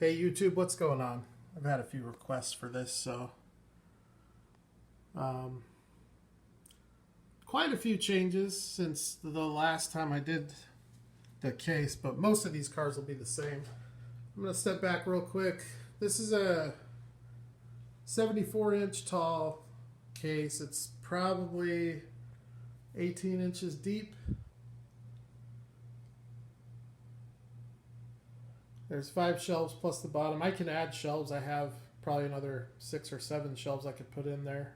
Hey YouTube, what's going on? I've had a few requests for this, so um, quite a few changes since the last time I did the case, but most of these cars will be the same. I'm going to step back real quick. This is a 74-inch tall case. It's probably 18 inches deep. There's 5 shelves plus the bottom. I can add shelves. I have probably another 6 or 7 shelves I could put in there.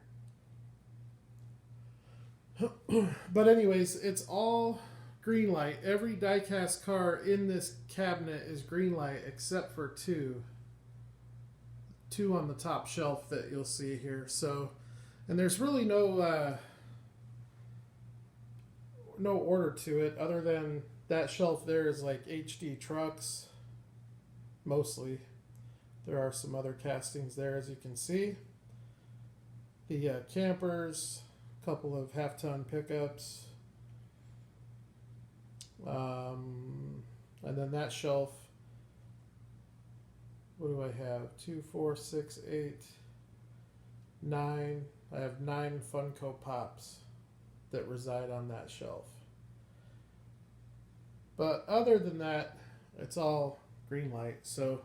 But anyways, it's all Greenlight. Every diecast car in this cabinet is Greenlight except for two on the top shelf that you'll see here. So, and there's really no order to it other than that shelf there is like HD trucks. Mostly. There are some other castings there, as you can see. The campers, a couple of half-ton pickups. And then that shelf, what do I have? 2, 4, 6, 8, 9. I have 9 Funko Pops that reside on that shelf. But other than that, it's all Greenlight. So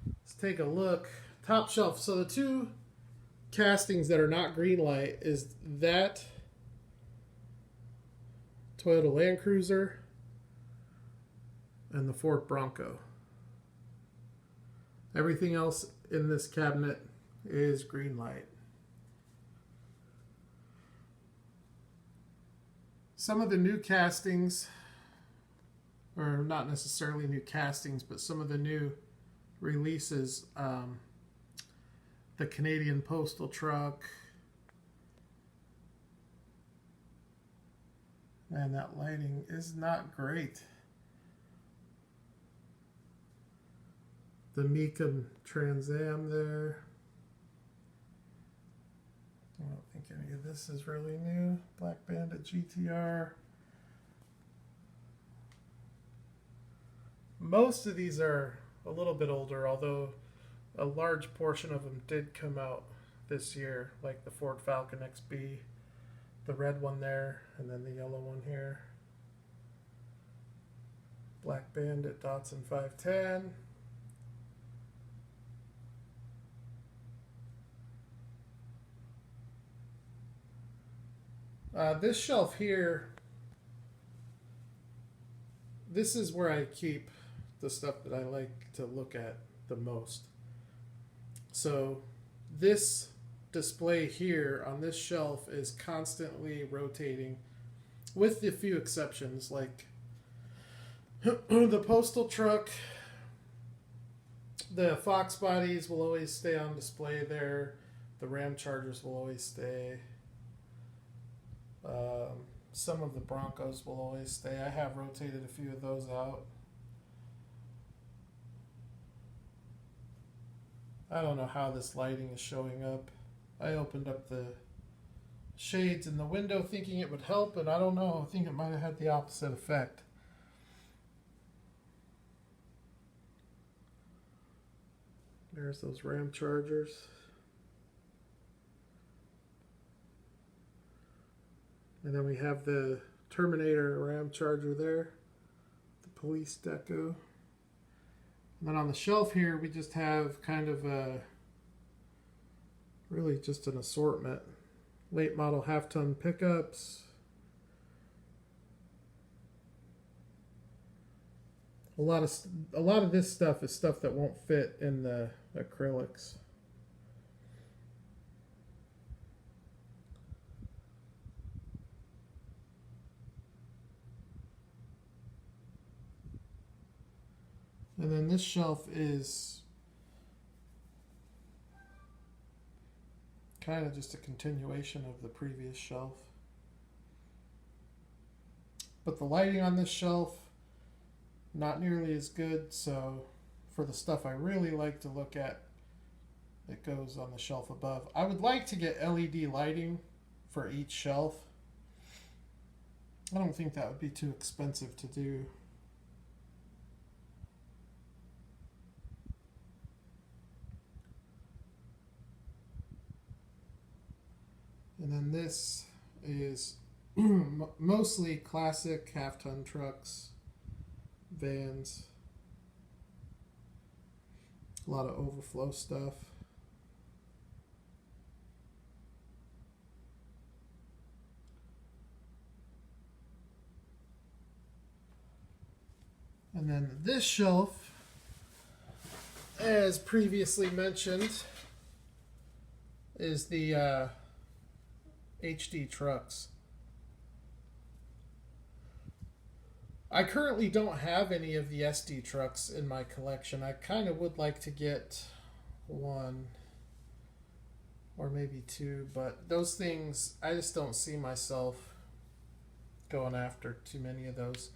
let's take a look. Top shelf. So the 2 castings that are not Greenlight is that Toyota Land Cruiser and the Ford Bronco. Everything else in this cabinet is Greenlight. Some of the new castings, or not necessarily new castings, but some of the new releases, the Canadian postal truck, and that lighting is not great. The Mika Trans Am there. I don't think any of this is really new. Black Bandit GTR. Most of these are a little bit older, although a large portion of them did come out this year, like the Ford Falcon XB, the red one there, and then the yellow one here. Black Bandit Datsun 510. This shelf here, this is where I keep the stuff that I like to look at the most. So this display here on this shelf is constantly rotating, with a few exceptions, like the postal truck. The Fox bodies will always stay on display there. The Ram Chargers will always stay. Some of the Broncos will always stay. I have rotated a few of those out. I don't know how this lighting is showing up. I opened up the shades in the window thinking it would help, and I don't know. I think it might have had the opposite effect. There's those Ram Chargers. And then we have the Terminator Ram Charger there, the police deco. And then on the shelf here, we just have kind of a, really just an assortment. Late model half-ton pickups. A lot of this stuff is stuff that won't fit in the acrylics. And then this shelf is kind of just a continuation of the previous shelf. But the lighting on this shelf, not nearly as good, so for the stuff I really like to look at, it goes on the shelf above. I would like to get LED lighting for each shelf. I don't think that would be too expensive to do. And then this is mostly classic half-ton trucks, vans, a lot of overflow stuff. And then this shelf, as previously mentioned, is the HD trucks. I currently don't have any of the SD trucks in my collection. I kind of would like to get one or maybe two, but those things, I just don't see myself going after too many of those.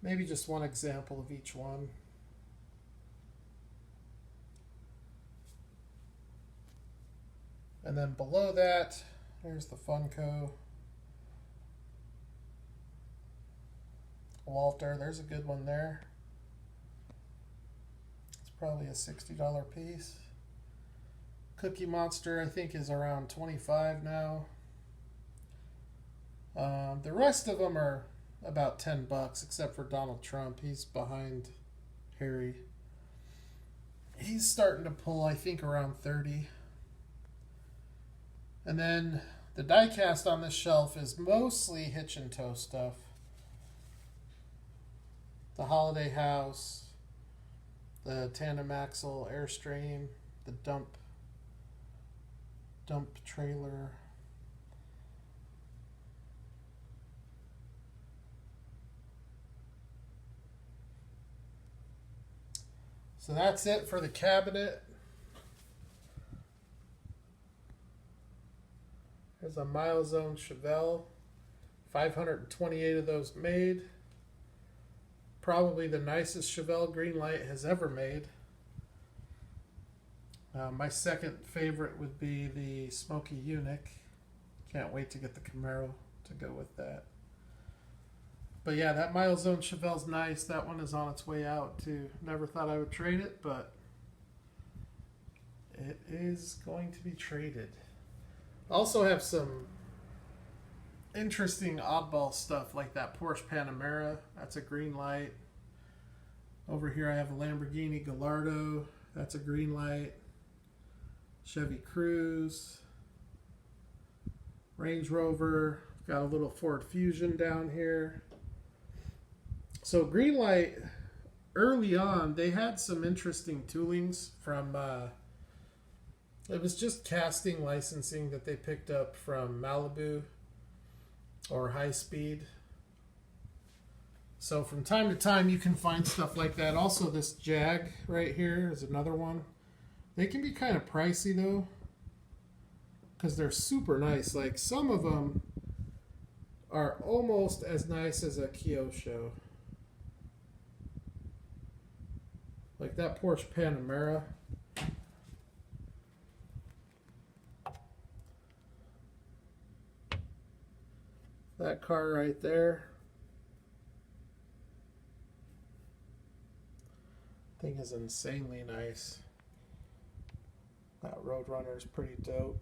Maybe just one example of each one. And then below that, there's the Funko. Walter, there's a good one there. It's probably a $60 piece. Cookie Monster, I think, is around $25 now. The rest of them are about $10, except for Donald Trump. He's behind Harry. He's starting to pull, I think, around 30. And then the diecast on this shelf is mostly hitch and tow stuff. The Holiday House, the tandem axle Airstream, the dump trailer. So that's it for the cabinet. There's a Milestone Chevelle, 528 of those made. Probably the nicest Chevelle Greenlight has ever made. My second favorite would be the Smoky Eunuch. Can't wait to get the Camaro to go with that. But yeah, that Milestone Chevelle's nice. That one is on its way out too. Never thought I would trade it, but it is going to be traded. Also have some interesting oddball stuff like that Porsche Panamera. That's a Greenlight. Over here I have a Lamborghini Gallardo. That's a Greenlight. Chevy Cruze. Range Rover. Got a little Ford Fusion down here. So Greenlight, early on, they had some interesting toolings from... it was just casting licensing that they picked up from Malibu or High Speed. So from time to time you can find stuff like that. Also this Jag right here is another one. They can be kind of pricey though, because they're super nice. Like some of them are almost as nice as a Kyosho. Like that Porsche Panamera. That car right there. Thing is insanely nice. That Roadrunner is pretty dope.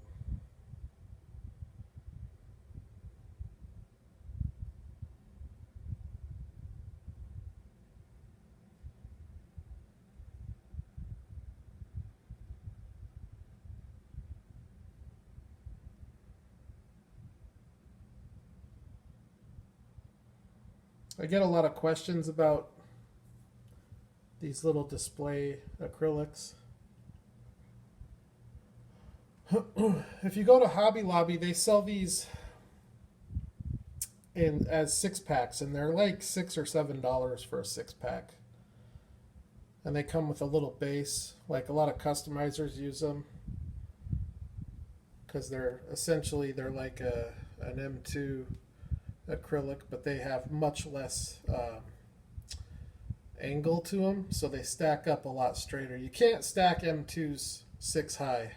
I get a lot of questions about these little display acrylics. If you go to Hobby Lobby, they sell these in as 6-packs, and they're like $6 or $7 for a 6-pack. And they come with a little base. Like a lot of customizers use them because they're like an M2 acrylic, but they have much less angle to them, so they stack up a lot straighter. You can't stack M2s 6 high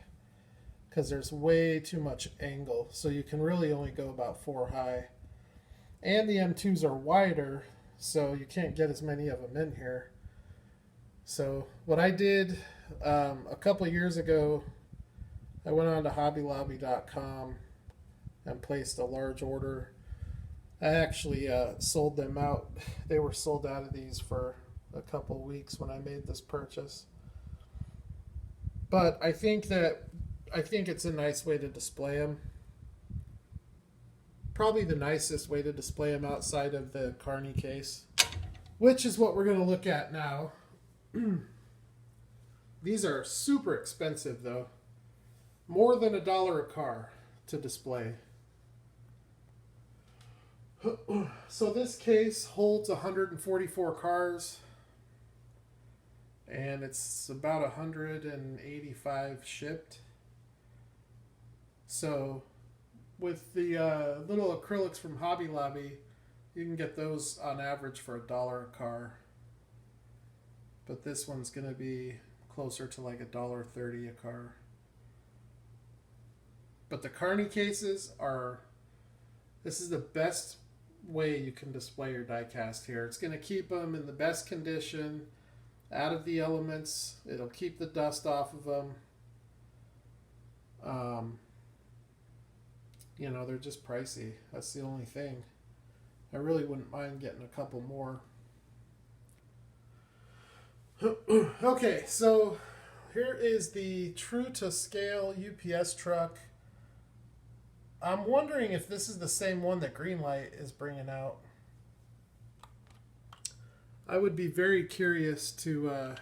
because there's way too much angle, so you can really only go about 4 high. And the M2s are wider, so you can't get as many of them in here. So what I did a couple years ago, I went on to hobbylobby.com and placed a large order. I actually sold them out. They were sold out of these for a couple weeks when I made this purchase. But I think it's a nice way to display them. Probably the nicest way to display them outside of the Carney case, which is what we're going to look at now. These are super expensive though. More than $1 a car to display. So this case holds 144 cars, and it's about 185 shipped. So with the little acrylics from Hobby Lobby, you can get those on average for $1 a car. But this one's going to be closer to like $1.30 a car. But the Carney cases this is the best way you can display your diecast here. It's going to keep them in the best condition, out of the elements. It'll keep the dust off of them. They're just pricey. That's the only thing. I really wouldn't mind getting a couple more. Okay, so here is the true to scale UPS truck. I'm wondering if this is the same one that Greenlight is bringing out. I would be very curious to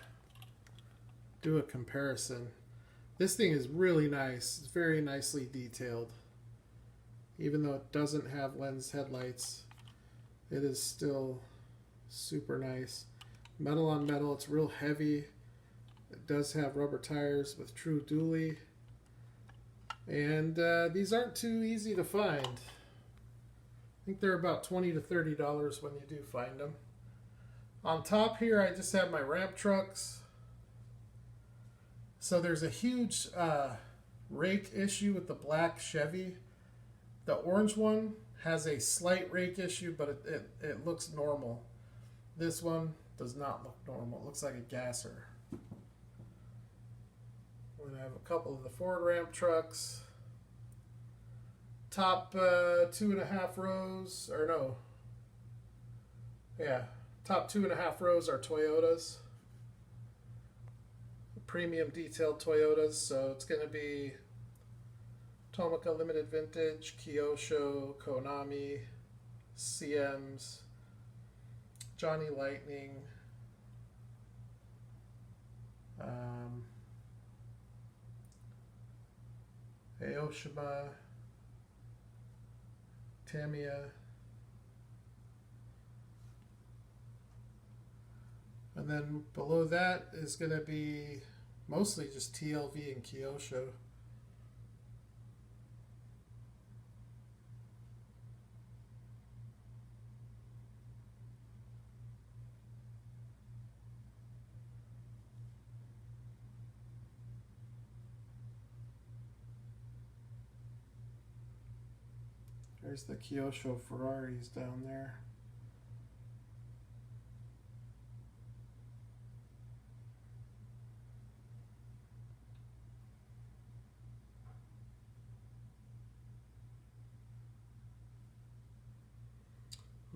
do a comparison. This thing is really nice. It's very nicely detailed. Even though it doesn't have lens headlights, it is still super nice. Metal on metal, it's real heavy. It does have rubber tires with true dually. And these aren't too easy to find. I think they're about $20 to $30 when you do find them. On top here, I just have my ramp trucks. So there's a huge rake issue with the black Chevy. The orange one has a slight rake issue, but it looks normal. This one does not look normal. It looks like a gasser. We're going to have a couple of the Ford ramp trucks. Top 2.5 rows, or no. Yeah, top 2.5 rows are Toyotas. Premium detailed Toyotas, so it's going to be Tomica Limited Vintage, Kyosho, Konami, CMs, Johnny Lightning, Aoshima, Tamiya, and then below that is going to be mostly just TLV and Kyosho. There's the Kyosho Ferraris down there.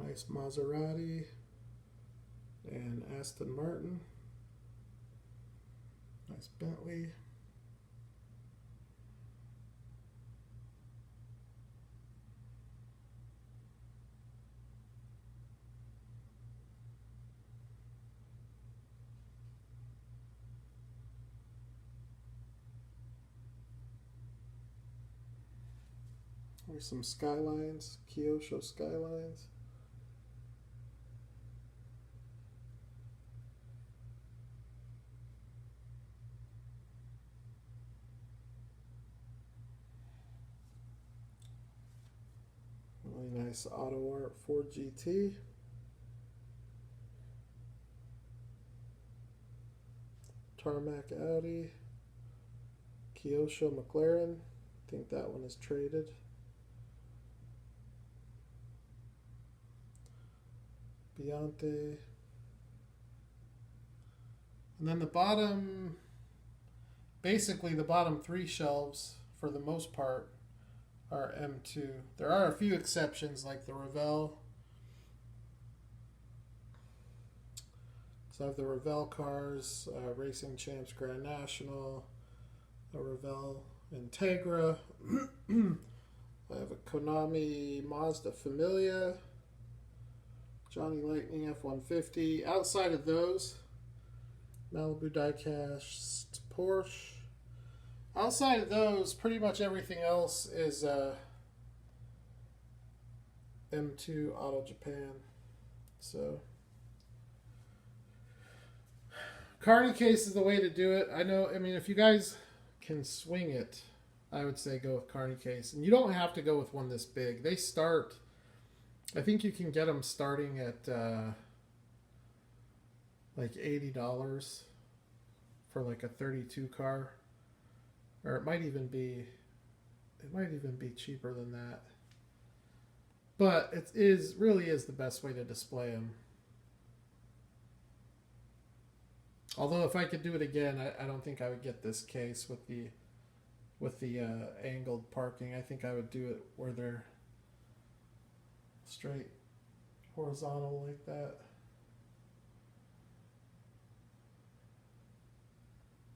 Nice Maserati and Aston Martin. Nice Bentley. There's some Skylines, Kyosho Skylines. Really nice auto art Ford GT. Tarmac Audi. Kyosho McLaren. I think that one is traded. Biante. And then the bottom, basically the bottom 3 shelves, for the most part, are M2. There are a few exceptions like the Revell. So I have the Revell cars, Racing Champs Grand National, a Revell Integra. I have a Konami Mazda Familia, Johnny Lightning F-150. Outside of those, Malibu Diecast Porsche. Outside of those, pretty much everything else is M2 Auto Japan. So Carney case is the way to do it. I know, I mean, if you guys can swing it, I would say go with Carney case. And you don't have to go with one this big. They start, I think you can get them starting at like $80 for like a 32 car. Or it might even be cheaper than that. But it really is the best way to display them. Although if I could do it again, I don't think I would get this case with the angled parking. I think I would do it where they're straight horizontal like that.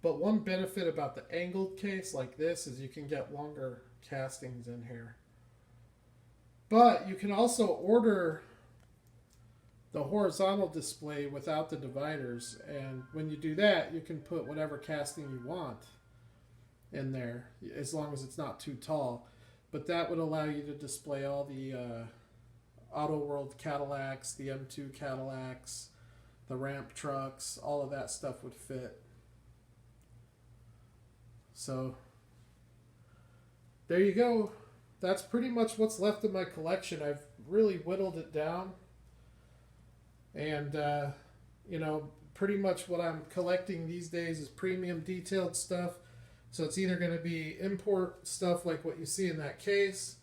But one benefit about the angled case like this is you can get longer castings in here. But you can also order the horizontal display without the dividers, and when you do that, you can put whatever casting you want in there, as long as it's not too tall. But that would allow you to display all the Auto World Cadillacs, the M2 Cadillacs, the ramp trucks, all of that stuff would fit. So there you go. That's pretty much what's left of my collection. I've really whittled it down. And, you know, pretty much what I'm collecting these days is premium detailed stuff. So it's either going to be import stuff like what you see in that case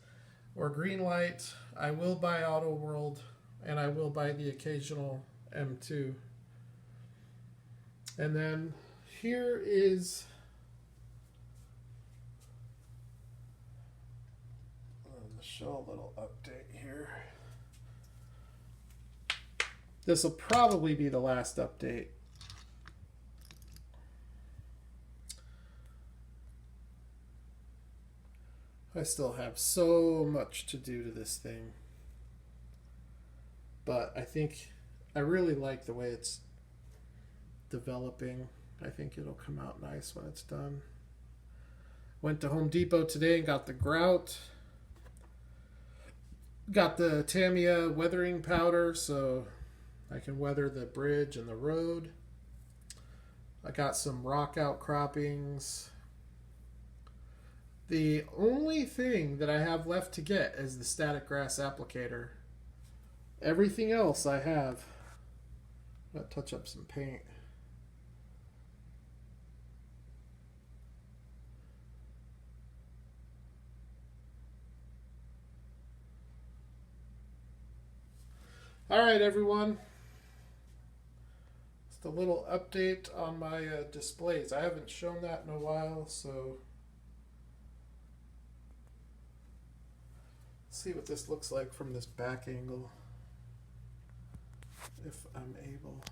or Greenlight. I will buy Auto World and I will buy the occasional M2. And then here is I'll show a little update here. This will probably be the last update. I still have so much to do to this thing. But I think I really like the way it's developing. I think it'll come out nice when it's done. Went to Home Depot today and got the grout. Got the Tamiya weathering powder, so I can weather the bridge and the road. I got some rock outcroppings. The only thing that I have left to get is the static grass applicator. Everything else I have. I'm gonna touch up some paint. All right, everyone. Just a little update on my displays. I haven't shown that in a while, so let's see what this looks like from this back angle, if I'm able.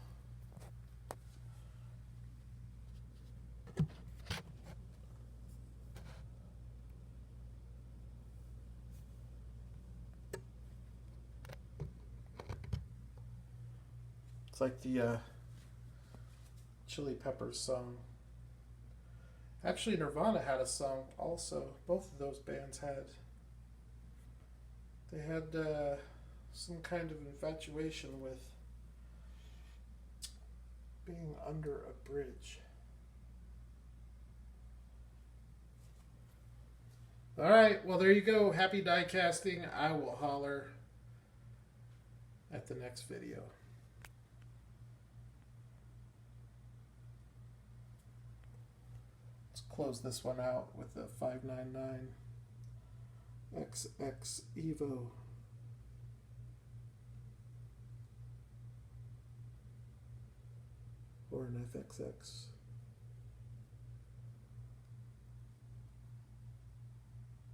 It's like the Chili Peppers song. Actually, Nirvana had a song also. Both of those bands had. They had some kind of infatuation with being under a bridge. All right, well, there you go. Happy die casting. I will holler at the next video. Close this one out with the 599 XX Evo. Or an FXX.